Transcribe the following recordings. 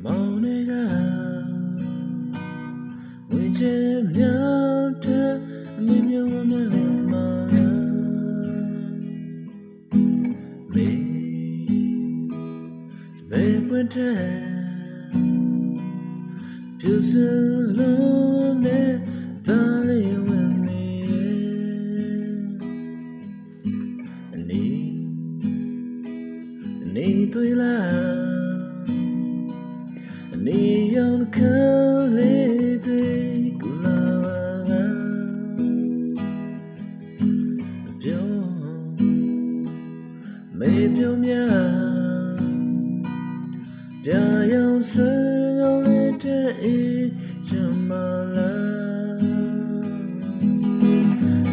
မောင်တွေကဝေချင်မြောက်တဲ့အမြင်မျိုးမလေးမလားမေပွင့်တဲ့ပြူစလုံးနဲ့ဒါလေးဝင်နေတွေ့လားနေရောင်ကလေးတွေကိုလာပြောမေပြောများပြရောင်စံကောင်းလေးတဲ့ချင်မလား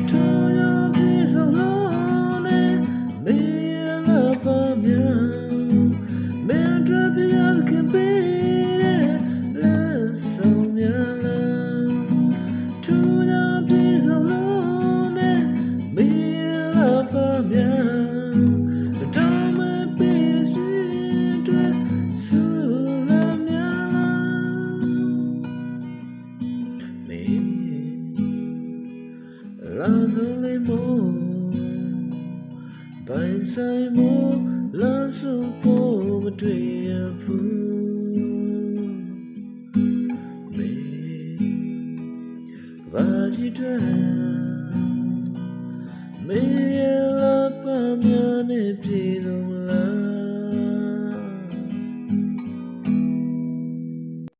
ထိုးရပြေဆုံးလို့နဲ့မေလာပါများမေတို့ပြရခင်ပေးလက်ဆုံးများလားထိုးရပြေဆုံးလို့နဲ့မေလာပါများလာဆုံးလေးမို့ပိုင်ဆိုင်မို့လာဆုံးဖို့မတွေ့ရဘူးမေဘာကြီးတွေမေလာပါများနဲ့ပြေဆုံး